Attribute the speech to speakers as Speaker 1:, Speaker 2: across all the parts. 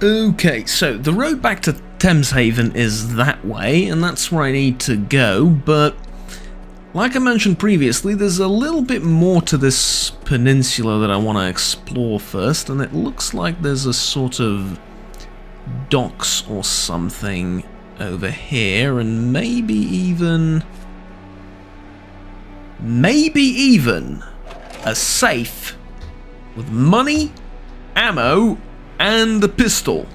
Speaker 1: Okay, so the road back to Thameshaven is that way, and that's where I need to go, but like I mentioned previously, there's a little bit more to this peninsula that I want to explore first, and it looks like there's a sort of docks or something over here, and maybe even a safe with money, ammo, and a pistol.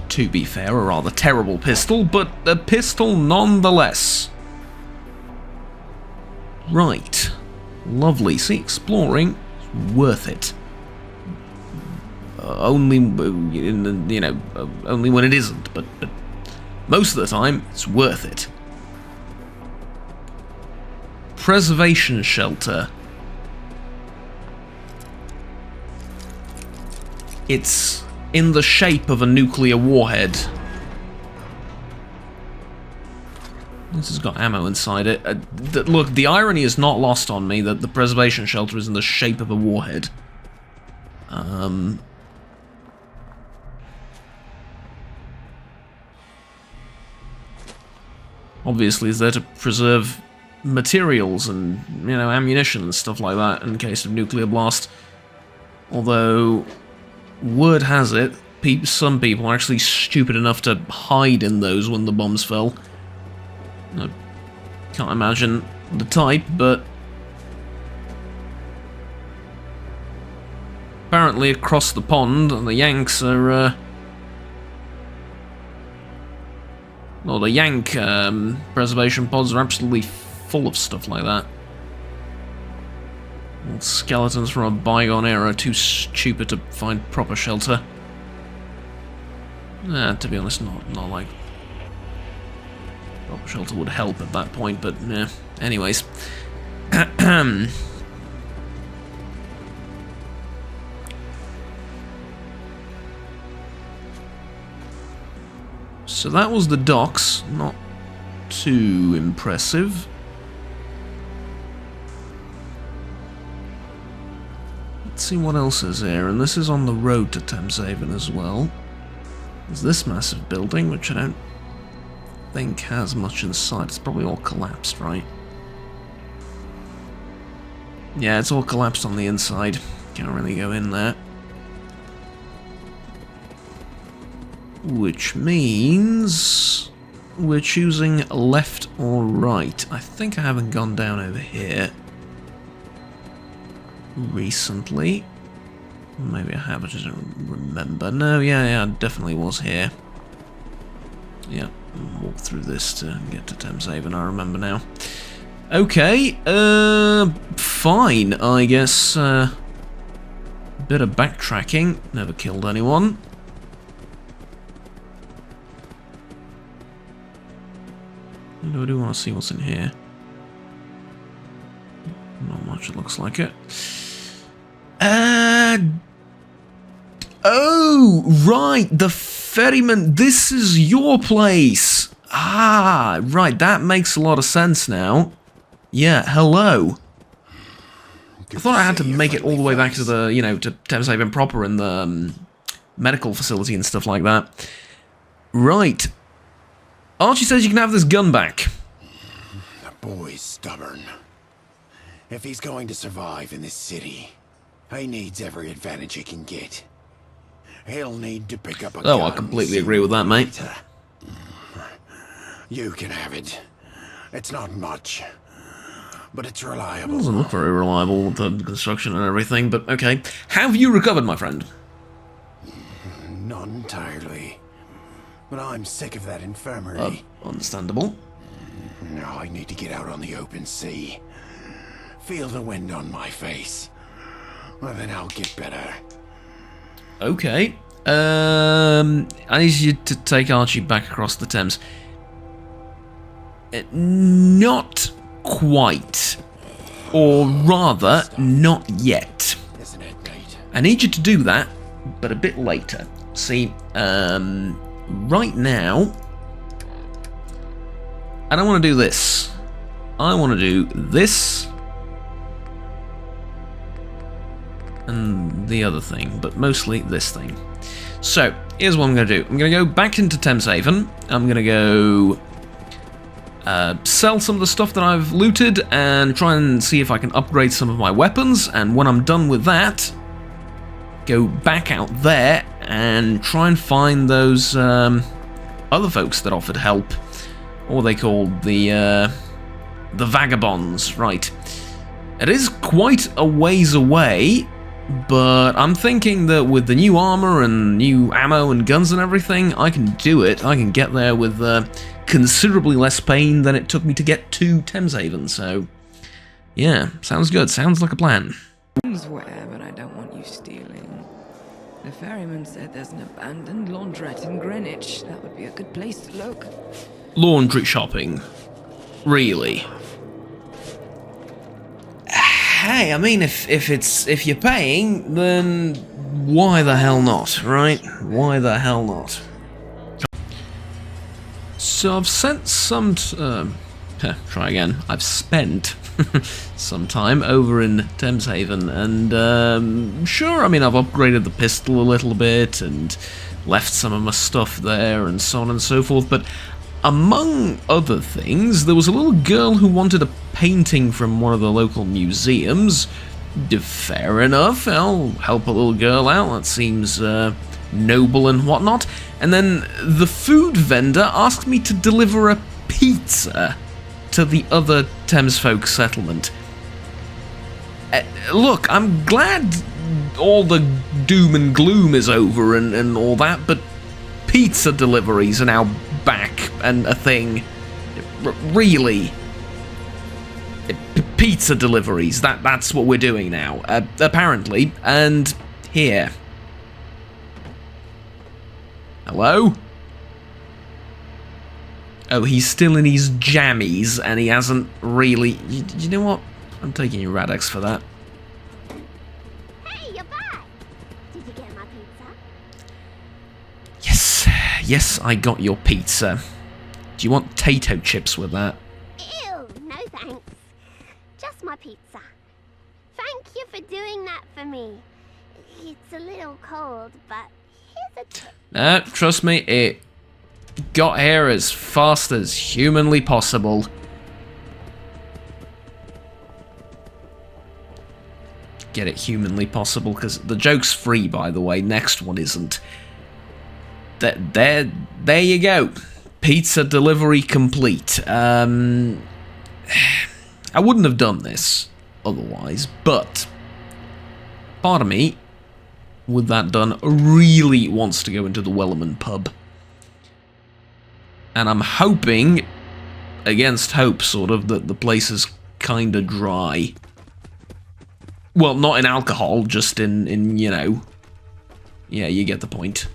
Speaker 1: To be fair, a rather terrible pistol, but a pistol nonetheless. Right. Lovely. See, exploring is worth it. Only only when it isn't, but most of the time, it's worth it. Preservation shelter. It's in the shape of a nuclear warhead. This has got ammo inside it. Look, the irony is not lost on me that the preservation shelter is in the shape of a warhead. Obviously, it's there to preserve materials and, ammunition and stuff like that in case of nuclear blast. Although, word has it, some people are actually stupid enough to hide in those when the bombs fell. I can't imagine the type, but apparently across the pond, the Yanks are, well, the Yank preservation pods are absolutely full of stuff like that. Old skeletons from a bygone era, too stupid to find proper shelter. To be honest, not like proper shelter would help at that point, but yeah. Anyways. So that was the docks, not too impressive. Let's see what else is here, and this is on the road to Thameshaven as well. There's this massive building, which I don't think has much inside. It's probably all collapsed, right? Yeah, it's all collapsed on the inside. Can't really go in there. Which means we're choosing left or right. I think I haven't gone down over here recently. Maybe I have, I just don't remember. No, yeah, I definitely was here. Yeah, walk through this to get to Thameshaven, I remember now. Okay, fine, I guess. Bit of backtracking, never killed anyone. I do want to see what's in here. Not much, it looks like it. Oh, right, the ferryman, this is your place. Ah, right, that makes a lot of sense now. Yeah, hello. I thought I had to make it all the way back to the, to Thameshaven proper and the medical facility and stuff like that. Right. Archie says you can have this gun back.
Speaker 2: The boy's stubborn. If he's going to survive in this city, he needs every advantage he can get. He'll need to pick up a gun.
Speaker 1: Oh, I completely agree with that, mate.
Speaker 2: You can have it. It's not much, but it's reliable.
Speaker 1: It doesn't look very reliable with the construction and everything, but okay. Have you recovered, my friend?
Speaker 2: Not entirely. But I'm sick of that infirmary.
Speaker 1: Understandable.
Speaker 2: Now I need to get out on the open sea. Feel the wind on my face. Well, then I'll get better.
Speaker 1: Okay. I need you to take Archie back across the Thames. Not quite. Or rather, not yet.
Speaker 2: Isn't it, mate?
Speaker 1: I need you to do that, but a bit later. See, right now, I don't want to do this. I want to do this. and the other thing, but mostly this thing. So, here's what I'm going to do. I'm going to go back into Thameshaven. I'm going to go sell some of the stuff that I've looted and try and see if I can upgrade some of my weapons, and when I'm done with that, go back out there and try and find those other folks that offered help. What were they called? The Vagabonds, right. It is quite a ways away, but I'm thinking that with the new armor and new ammo and guns and everything, I can do it. I can get there with considerably less pain than it took me to get to Thameshaven, so yeah, sounds good. Sounds like a plan.
Speaker 3: Where, but I don't want you stealing. The ferryman said there's an abandoned laundrette in Greenwich. That would be a good place to look.
Speaker 1: Laundry shopping? Really? Hey, I mean, if you're paying, then why the hell not, right? Why the hell not? So I've sent some try again. I've spent some time over in Thameshaven, and sure, I mean, I've upgraded the pistol a little bit and left some of my stuff there and so on and so forth, but among other things, there was a little girl who wanted a painting from one of the local museums. Fair enough, I'll help a little girl out, that seems noble and whatnot. And then the food vendor asked me to deliver a pizza to the other Thamesfolk settlement. Look, I'm glad all the doom and gloom is over and all that, but pizza deliveries are now back and a thing. Really? Pizza deliveries, that's what we're doing now, apparently, and here. Hello? Oh, he's still in his jammies, and he hasn't really... You know what? I'm taking you, Radix, for that.
Speaker 4: Hey, you're back! Did you get my pizza?
Speaker 1: Yes, yes, I got your pizza. Do you want potato chips with that?
Speaker 4: Ew, no thanks. Just my pizza. Thank you for doing that for me. It's a little cold, but here's a tip.
Speaker 1: No, trust me, it got here as fast as humanly possible. Get it humanly possible, because the joke's free, by the way. Next one isn't. There you go. Pizza delivery complete. I wouldn't have done this otherwise, but part of me, with that done, really wants to go into the Wellerman pub. And I'm hoping, against hope sort of, that the place is kinda dry. Well, not in alcohol, just in you know... Yeah, you get the point.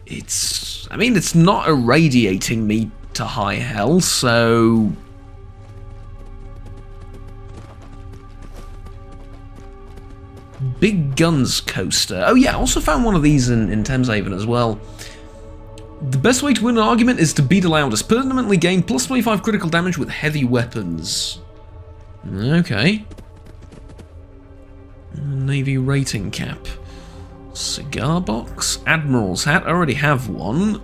Speaker 1: It's... I mean, it's not irradiating me to high hell, so... Big Guns coaster. Oh yeah, I also found one of these in Thameshaven as well. The best way to win an argument is to be the loudest. Permanently gain plus 25 critical damage with heavy weapons. Okay. Navy rating cap. Cigar box. Admiral's hat. I already have one.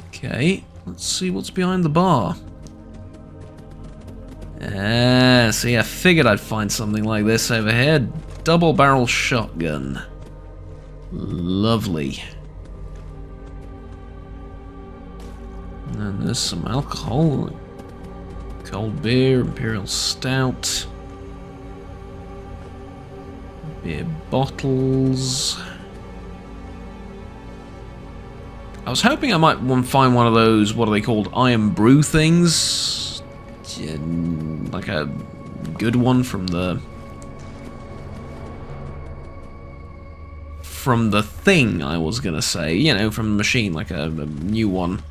Speaker 1: Okay. Let's see what's behind the bar. See, I figured I'd find something like this over here. Double barrel shotgun. Lovely. And there's some alcohol. Cold beer, imperial stout. Beer bottles. I was hoping I might find one of those, what are they called, iron brew things? Like a good one from the thing, I was gonna say, you know, from the machine, like a new one.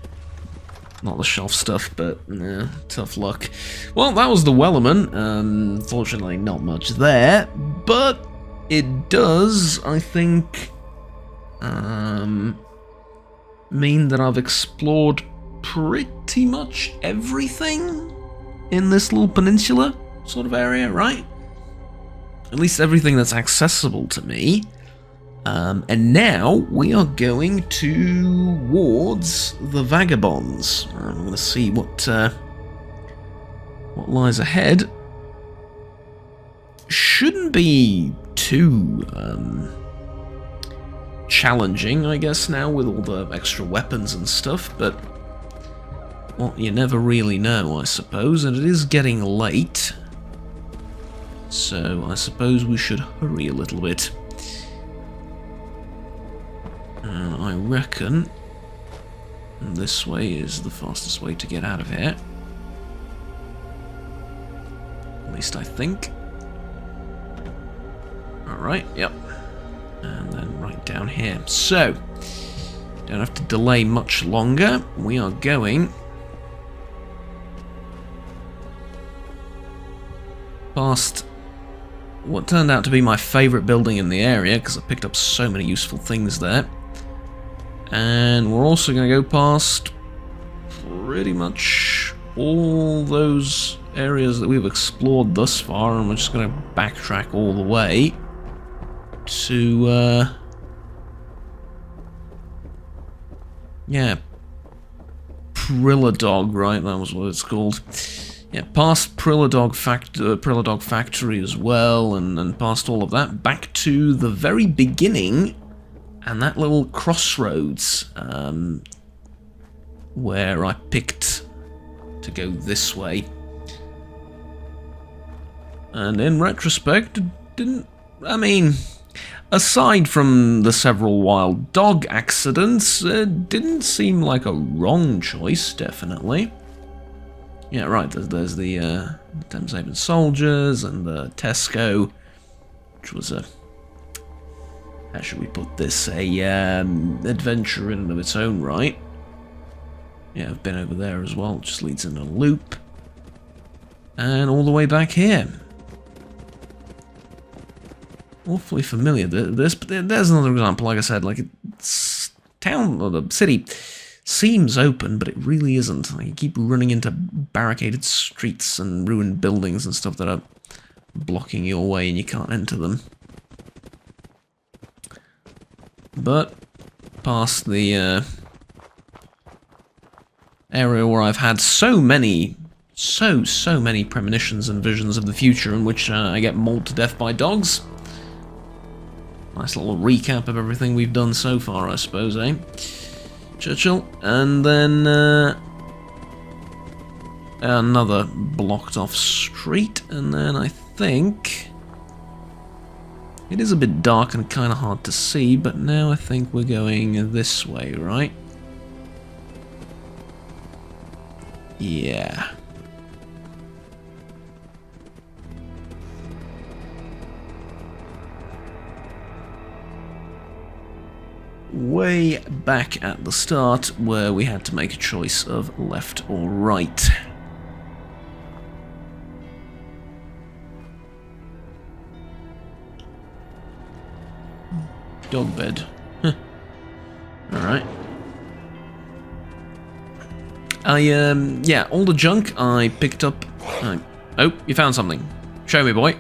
Speaker 1: Not the shelf stuff, but tough luck. Well, that was the Wellerman. Unfortunately, not much there, but it does, I think, mean that I've explored pretty much everything in this little peninsula sort of area, right? At least everything that's accessible to me. And now we are going towards the Vagabonds. I'm going to see what lies ahead. Shouldn't be too challenging, I guess, now with all the extra weapons and stuff, but well, you never really know, I suppose, and it is getting late, so I suppose we should hurry a little bit. And I reckon this way is the fastest way to get out of here. At least I think. Alright, yep. And then right down here. So, don't have to delay much longer. We are going past what turned out to be my favourite building in the area, because I picked up so many useful things there. And we're also going to go past pretty much all those areas that we've explored thus far, and we're just going to backtrack all the way to, yeah, Prilladog, right? That was what it's called. Yeah, past Prilladog Factory as well, and past all of that, back to the very beginning, and that little crossroads, where I picked to go this way. And in retrospect, I mean, aside from the several wild dog accidents, it didn't seem like a wrong choice, definitely. Yeah, right, there's the Thameshaven Soldiers and the Tesco, which was a, how should we put this, a adventure in and of its own right. Yeah, I've been over there as well, it just leads in a loop. And all the way back here. Awfully familiar, this, but there's another example, like I said, like it's town, or the city seems open, but it really isn't. Like, you keep running into barricaded streets and ruined buildings and stuff that are blocking your way and you can't enter them. But past the area where I've had so many premonitions and visions of the future in which I get mauled to death by dogs. Nice little recap of everything we've done so far, I suppose, eh? Churchill, and then another blocked off street, and then I think it is a bit dark and kind of hard to see, but now I think we're going this way, right? Yeah. Way back at the start, where we had to make a choice of left or right. Dog bed. Huh. Alright. Yeah, all the junk I picked up... Oh, you found something. Show me, boy.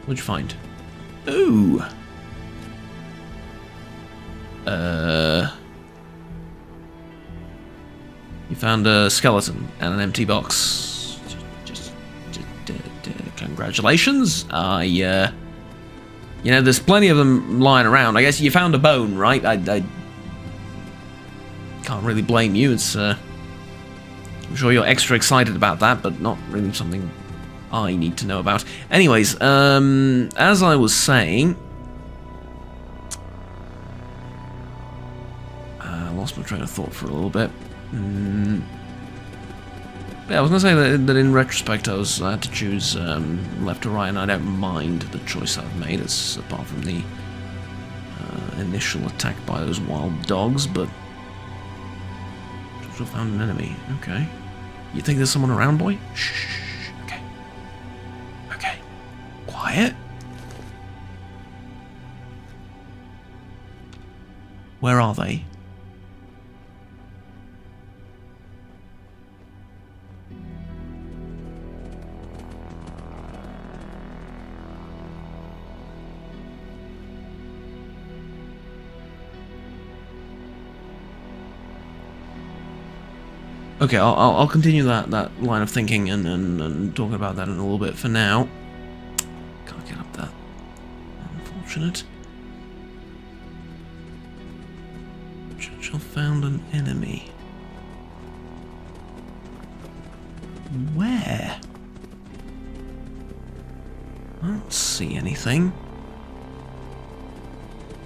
Speaker 1: What'd you find? Ooh! You found a skeleton and an empty box. Just congratulations. You know, there's plenty of them lying around. I guess you found a bone, right? I can't really blame you. It's, I'm sure you're extra excited about that, but not really something I need to know about. Anyways, as I was saying... lost my train of thought for a little bit. Yeah, I was going to say that in retrospect I had to choose left or right, and I don't mind the choice I've made, as apart from the initial attack by those wild dogs, but also found an enemy. Okay. You think there's someone around, boy? Shh. Okay. Okay. Quiet. Where are they? Okay, I'll continue that line of thinking and talking about that in a little bit. For now, can't get up that. Unfortunate. Churchill found an enemy. Where? I don't see anything.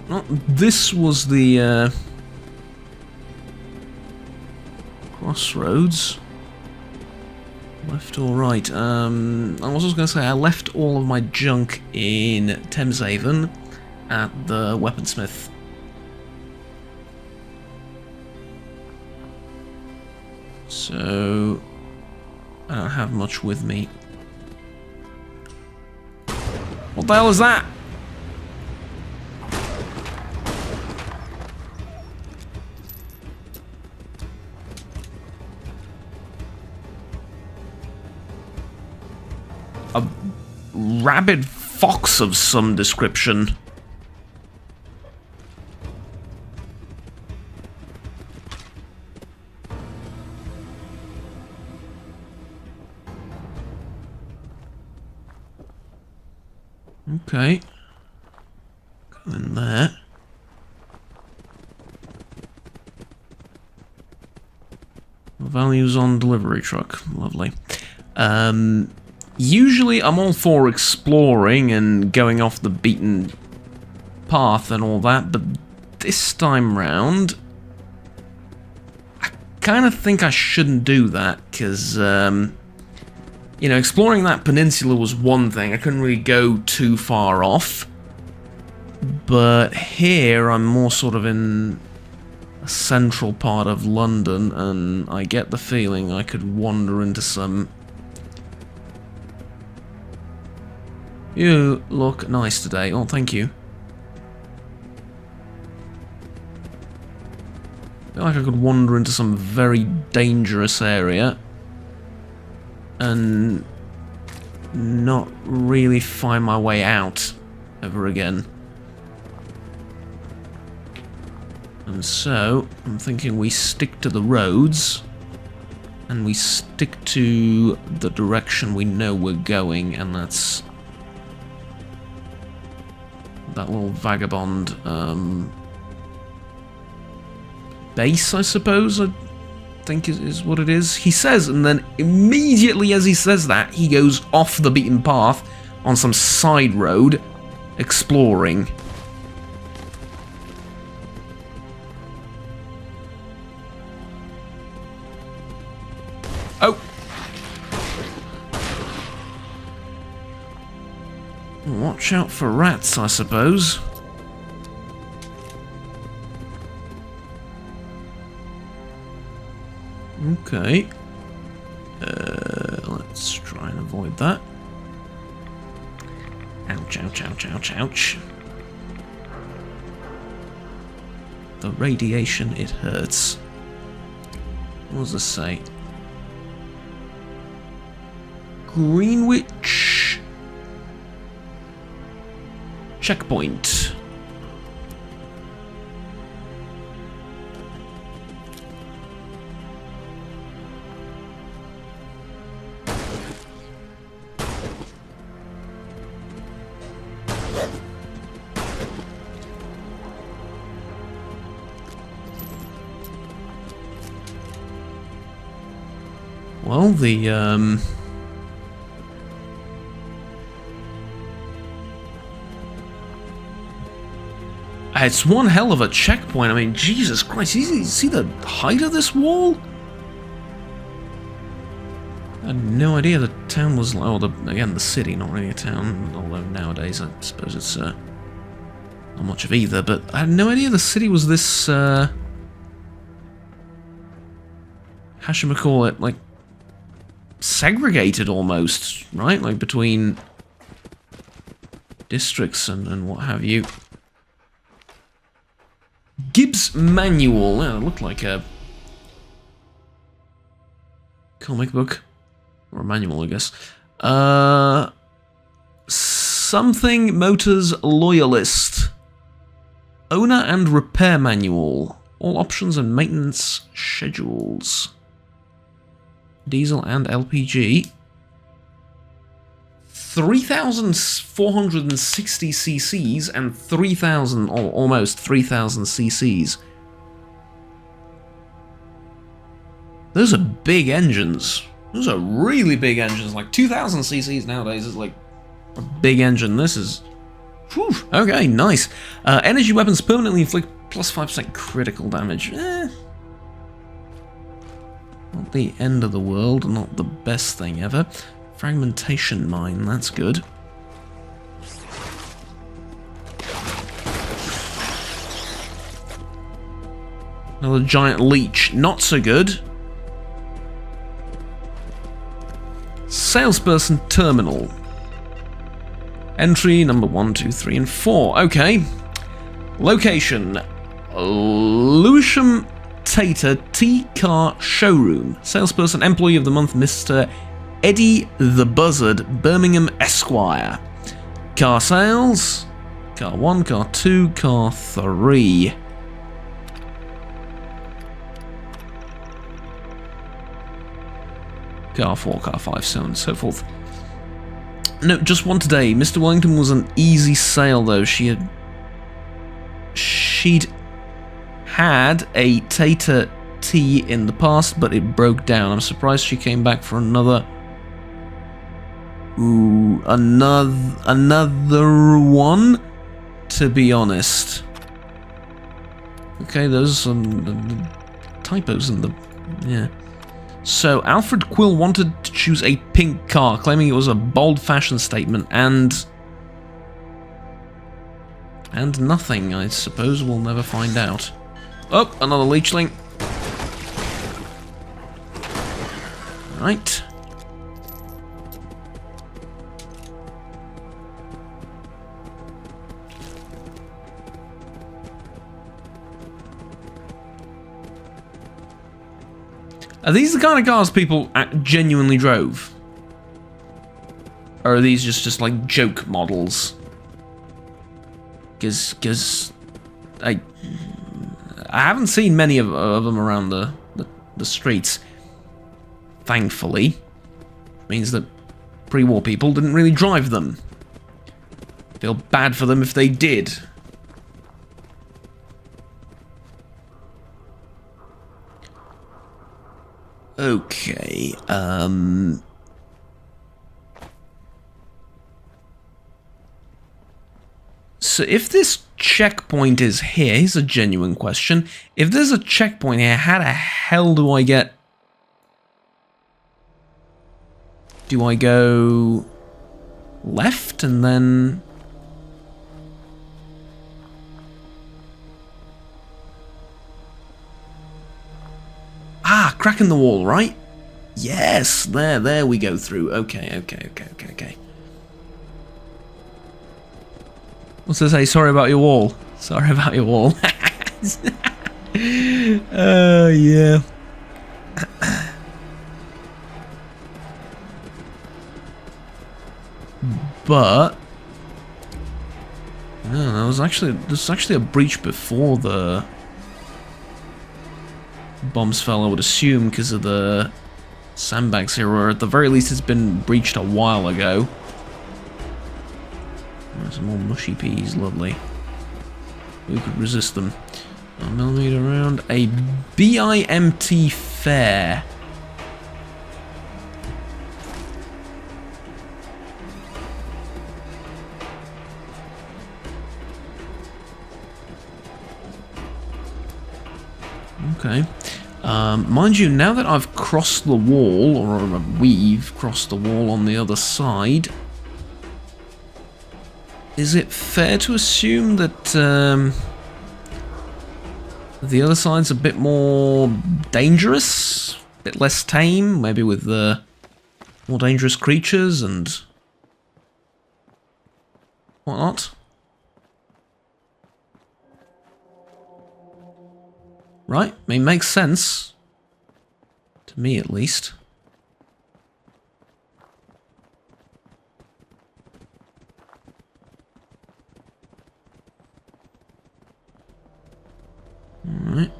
Speaker 1: Oh, this was the crossroads. Left or right? I was just going to say I left all of my junk in Thameshaven at the weaponsmith. So I don't have much with me. What the hell is that? A rabid fox of some description. Okay. Go in there. Values on delivery truck. Lovely. Usually I'm all for exploring and going off the beaten path and all that, but this time round, I kind of think I shouldn't do that, because, you know, exploring that peninsula was one thing. I couldn't really go too far off, but here I'm more sort of in a central part of London, and I get the feeling I could wander into some... You look nice today. Oh, thank you. I feel like I could wander into some very dangerous area and not really find my way out ever again. And so, I'm thinking we stick to the roads and we stick to the direction we know we're going, and that's that little vagabond base, I suppose, I think is what it is. He says, and then immediately as he says that, he goes off the beaten path on some side road, exploring. Oh! Watch out for rats, I suppose. Okay. Let's try and avoid that. Ouch, ouch, ouch, ouch, ouch. The radiation, it hurts. What does this say? Greenwich checkpoint. Well, it's one hell of a checkpoint. I mean, Jesus Christ, you see the height of this wall? I had no idea the town was, well, again, the city, not really a town, although nowadays I suppose it's not much of either, but I had no idea the city was this, how should we call it, like, segregated almost, right? Like, between districts and what have you. Gibbs Manual. Yeah, it looked like a comic book. Or a manual, I guess. Something Motors Loyalist. Owner and repair manual. All options and maintenance schedules. Diesel and LPG. 3,460 cc's and 3,000, or almost 3,000 cc's. Those are big engines. Those are really big engines. Like 2,000 cc's nowadays is like a big engine. This is... Whew, okay, nice. Energy weapons permanently inflict plus 5% critical damage. Not the end of the world, not the best thing ever. Fragmentation mine, that's good. Another giant leech, not so good. Salesperson terminal. Entry number 1, 2, 3, and 4. Okay. Location. Lewisham Tater T-Car Showroom. Salesperson, employee of the month, Mr. Eddie the Buzzard, Birmingham Esquire. Car sales. Car 1, car 2, car 3. Car 4, car 5, so on and so forth. No, just one today. Mr. Wellington was an easy sale, though. She'd had a Tater T in the past, but it broke down. I'm surprised she came back for another... Ooh, another one, to be honest. Okay, those are some typos in the... Yeah. So, Alfred Quill wanted to choose a pink car, claiming it was a bold fashion statement, and nothing, I suppose. We'll never find out. Oh, another leechling. Right. Are these the kind of cars people genuinely drove? Or are these just like joke models? Because I haven't seen many of them around the streets. Thankfully. Means that pre-war people didn't really drive them. Feel bad for them if they did. Okay, so if this checkpoint is here, here's a genuine question. If there's a checkpoint here, how the hell do I get... Do I go left and then... Ah, crack in the wall, right? Yes, there we go through. Okay. What's it say? Sorry about your wall. Sorry about your wall. Yeah. But no, there's actually a breach before the bombs fell, I would assume, because of the sandbags here, or at the very least it's been breached a while ago. Some more mushy peas, lovely. Who could resist them? 1mm round, a BIMT fair. Okay. Mind you, now that I've crossed the wall, or we've crossed the wall on the other side, is it fair to assume that the other side's a bit more dangerous? A bit less tame, maybe with more dangerous creatures and whatnot? Right? I mean, makes sense. To me, at least. Alright.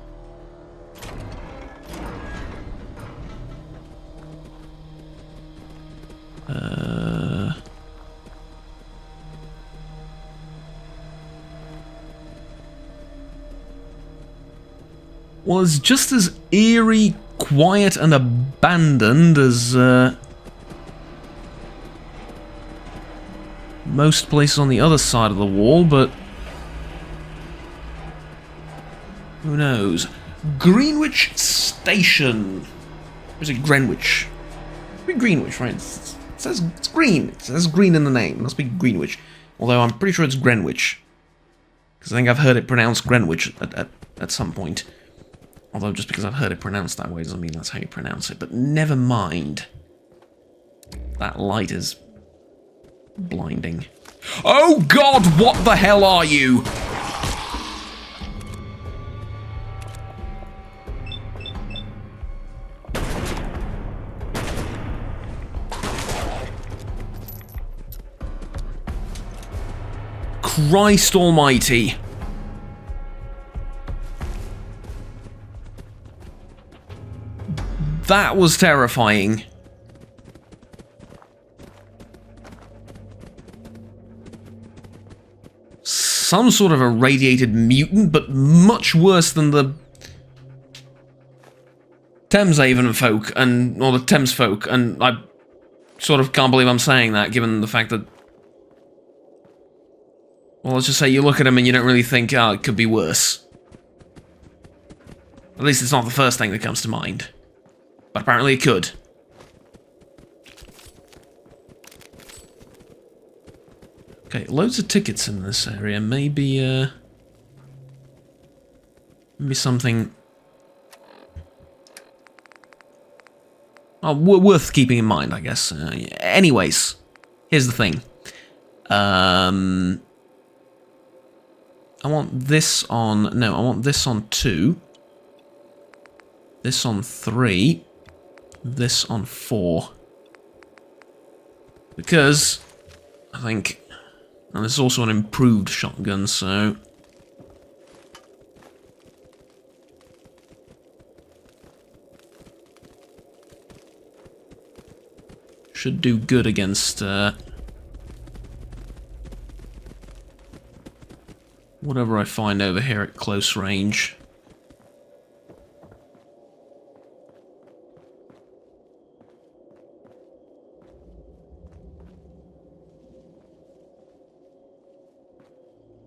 Speaker 1: was just as eerie, quiet, and abandoned as most places on the other side of the wall, but who knows? Greenwich Station. Or is it Greenwich? It must be Greenwich, right? It says it's green. It says green in the name. It must be Greenwich. Although I'm pretty sure it's Greenwich. Because I think I've heard it pronounced Greenwich at some point. Although just because I've heard it pronounced that way doesn't mean that's how you pronounce it. But never mind. That light is blinding. Oh God, what the hell are you? Christ almighty. That was terrifying. Some sort of irradiated mutant, but much worse than the Thameshaven folk, or the Thames folk, and I sort of can't believe I'm saying that, given the fact that, well, let's just say you look at him and you don't really think, oh, it could be worse. At least it's not the first thing that comes to mind. But apparently it could. Okay, loads of tickets in this area. Maybe something worth keeping in mind, I guess. Anyways, here's the thing. I want this on... No, I want this on 2. This on 3. This on 4. Because I think... And this is also an improved shotgun, so... should do good against... whatever I find over here at close range.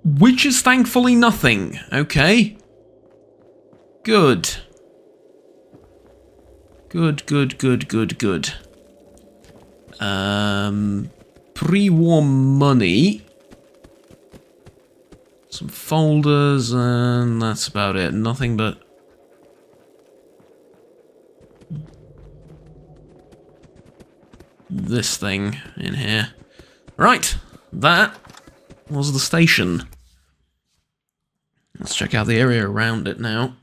Speaker 1: Which is thankfully nothing. Okay. Good. Good, good, good, good, good. Pre-war money. Some folders, and that's about it. Nothing but... this thing in here. Right, that was the station. Let's check out the area around it now.